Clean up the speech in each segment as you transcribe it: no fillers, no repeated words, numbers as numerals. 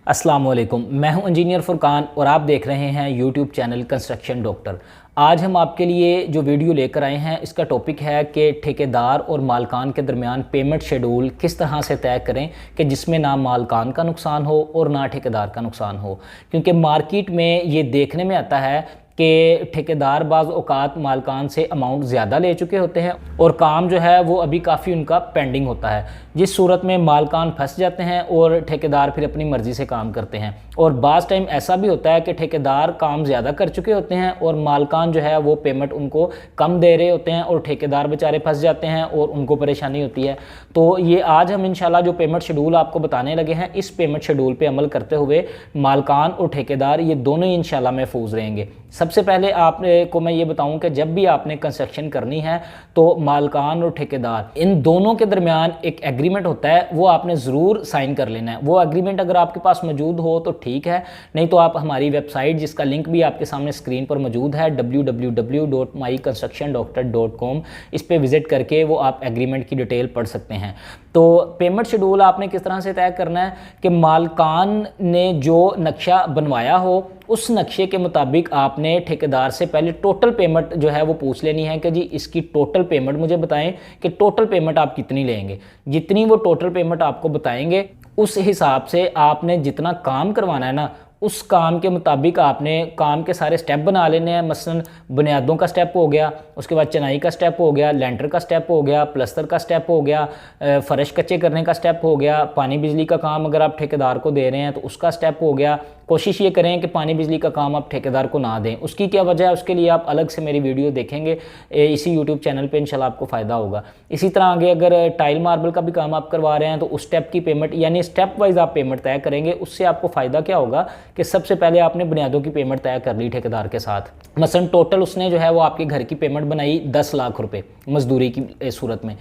अस्सलाम वालेकुम। मैं हूं इंजीनियर फुरकान और आप देख रहे हैं यूट्यूब चैनल कंस्ट्रक्शन डॉक्टर। आज हम आपके लिए जो वीडियो लेकर आए हैं इसका टॉपिक है कि ठेकेदार और मालकान के दरमियान पेमेंट शेड्यूल किस तरह से तय करें कि जिसमें ना मालकान का नुकसान हो और ना ठेकेदार का नुकसान हो। क्योंकि मार्केट में ये देखने में आता है कि ठेकेदार बाज़ औक़ात मालकान से अमाउंट ज़्यादा ले चुके होते हैं और काम जो है वो अभी काफ़ी उनका पेंडिंग होता है, जिस सूरत में मालकान फंस जाते हैं और ठेकेदार फिर अपनी मर्ज़ी से काम करते हैं। और बाज़ टाइम ऐसा भी होता है कि ठेकेदार काम ज़्यादा कर चुके होते हैं और मालकान जो है वो पेमेंट उनको कम दे रहे होते हैं और ठेकेदार बेचारे फंस जाते हैं और उनको परेशानी होती है। तो ये आज हम इंशाल्लाह जो पेमेंट शेड्यूल आपको बताने लगे हैं, इस पेमेंट शेड्यूल पे अमल करते हुए मालकान और ठेकेदार ये दोनों ही इंशाल्लाह महफूज रहेंगे। सबसे पहले आपको मैं ये बताऊं कि जब भी आपने कंस्ट्रक्शन करनी है तो मालकान और ठेकेदार इन दोनों के दरमियान एक एग्रीमेंट होता है, वो आपने ज़रूर साइन कर लेना है। वो एग्रीमेंट अगर आपके पास मौजूद हो तो ठीक है, नहीं तो आप हमारी वेबसाइट जिसका लिंक भी आपके सामने स्क्रीन पर मौजूद है www.myconstructiondoctor.com, इस पर विज़िट करके वो आप एग्रीमेंट की डिटेल पढ़ सकते हैं। तो पेमेंट शेड्यूल आपने किस तरह से तय करना है कि मालकान ने जो नक्शा बनवाया हो उस नक्शे के मुताबिक आपने ठेकेदार से पहले टोटल पेमेंट जो है वो पूछ लेनी है कि जी इसकी टोटल पेमेंट मुझे बताएं कि टोटल पेमेंट आप कितनी लेंगे। जितनी वो टोटल पेमेंट आपको बताएंगे उस हिसाब से आपने जितना काम करवाना है ना, उस काम के मुताबिक आपने काम के सारे स्टेप बना लेने हैं। मसलन बुनियादों का स्टेप हो गया, उसके बाद चनाई का स्टेप हो गया, लेंटर का स्टेप हो गया, प्लस्तर का स्टेप हो गया, फर्श कच्चे करने का स्टेप हो गया, पानी बिजली का काम अगर आप ठेकेदार को दे रहे हैं तो उसका स्टेप हो गया। कोशिश ये करें कि पानी बिजली का काम आप ठेकेदार को ना दें। उसकी क्या वजह है, उसके लिए आप अलग से मेरी वीडियो देखेंगे इसी यूट्यूब चैनल पे, इंशाल्लाह आपको फ़ायदा होगा। इसी तरह आगे अगर टाइल मार्बल का भी काम आप करवा रहे हैं तो उस स्टेप की पेमेंट यानी स्टेप वाइज आप पेमेंट तय करेंगे। उससे आपको फ़ायदा क्या होगा कि सबसे पहले आपने बुनियादों की पेमेंट तय कर ली ठेकेदार के साथ। मसलन टोटल उसने जो है वो आपके घर की पेमेंट बनाई 10 लाख रुपए मजदूरी की सूरत में।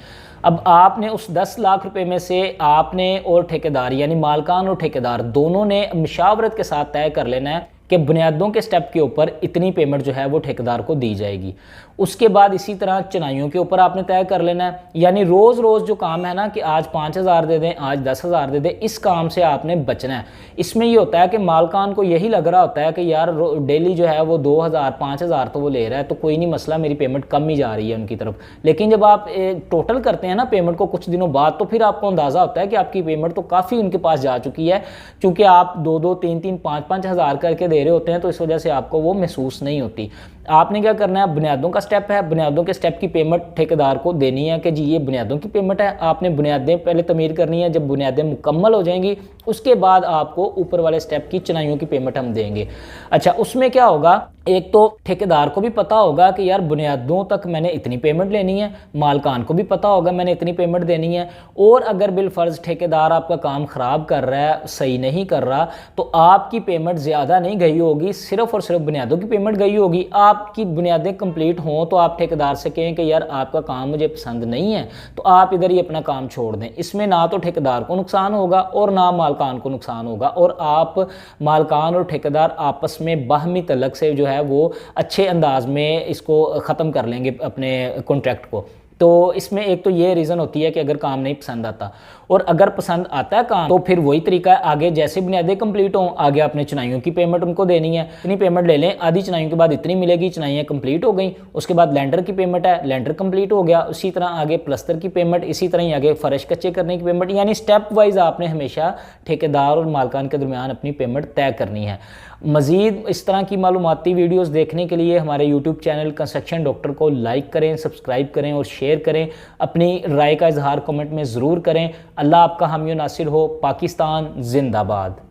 अब आपने उस 10 लाख रुपए में से आपने और ठेकेदार यानी मालकान और ठेकेदार दोनों ने मुशावरत के साथ तय कर लेना है कि बुनियादों के स्टेप के ऊपर इतनी पेमेंट जो है वो ठेकेदार को दी जाएगी। उसके बाद इसी तरह चिनाइयों के ऊपर आपने तय कर लेना है। यानी रोज़ रोज़ जो काम है ना कि आज 5,000 दे दें, आज 10,000 दे दें, इस काम से आपने बचना है। इसमें ये होता है कि मालकान को यही लग रहा होता है कि यार डेली जो है वो 2,000 5,000 तो वो ले रहा है, तो कोई नहीं मसला, मेरी पेमेंट कम ही जा रही है उनकी तरफ। लेकिन जब आप टोटल करते हैं ना पेमेंट को कुछ दिनों बाद, तो फिर आपको अंदाज़ा होता है कि आपकी पेमेंट तो काफ़ी उनके पास जा चुकी है, क्योंकि आप 2-2 3-3 5-5 हज़ार करके दे रहे होते हैं, तो इस वजह से आपको वो महसूस नहीं होती। आपने क्या करना है, बुनियादों का स्टेप है, बुनियादों के स्टेप की पेमेंट ठेकेदार को देनी है कि जी ये बुनियादों की पेमेंट है। आपने बुनियादें पहले तमीर करनी है, जब बुनियादें मुकम्मल हो जाएंगी उसके बाद आपको ऊपर वाले स्टेप की चिनाइयों की पेमेंट हम देंगे। अच्छा, उसमें क्या होगा, एक तो ठेकेदार को भी पता होगा कि यार बुनियादों तक मैंने इतनी पेमेंट लेनी है, मालकान को भी पता होगा मैंने इतनी पेमेंट देनी है। और अगर बिलफर्ज ठेकेदार आपका काम ख़राब कर रहा है, सही नहीं कर रहा, तो आपकी पेमेंट ज़्यादा नहीं गई होगी, सिर्फ और सिर्फ बुनियादों की पेमेंट गई होगी। आपकी बुनियादें कंप्लीट हों तो आप ठेकेदार से कहें कि यार आपका काम मुझे पसंद नहीं है, तो आप इधर ही अपना काम छोड़ दें। इसमें ना तो ठेकेदार को नुकसान होगा और ना मालकान को नुकसान होगा, और आप मालकान और ठेकेदार आपस में बाहमी तलक से जो है वो अच्छे अंदाज में इसको ख़त्म कर लेंगे अपने कॉन्ट्रैक्ट को। तो इसमें एक तो ये रीज़न होती है कि अगर काम नहीं पसंद आता, और अगर पसंद आता है काम तो फिर वही तरीका है, आगे जैसे बुनियादें कंप्लीट हों आगे आपने चिनाइयों की पेमेंट उनको देनी है। इतनी पेमेंट ले लें, आधी चिनाइयों के बाद इतनी मिलेगी, चिनाइयाँ कंप्लीट हो गई। उसके बाद लेंटर की पेमेंट है, लेंटर कंप्लीट हो गया। उसी तरह आगे प्लस्तर की पेमेंट, इसी तरह ही आगे फर्श कच्चे करने की पेमेंट। यानी स्टेप वाइज आपने हमेशा ठेकेदार और मालकान के दरमियान अपनी पेमेंट तय करनी है। मज़ीद इस तरह की मालूमाती वीडियोस देखने के लिए हमारे यूट्यूब चैनल कंस्ट्रक्शन डॉक्टर को लाइक करें, सब्सक्राइब करें और शेयर करें। अपनी राय का इजहार कमेंट में ज़रूर करें। अल्लाह आपका हामी नासिर हो। पाकिस्तान जिंदाबाद।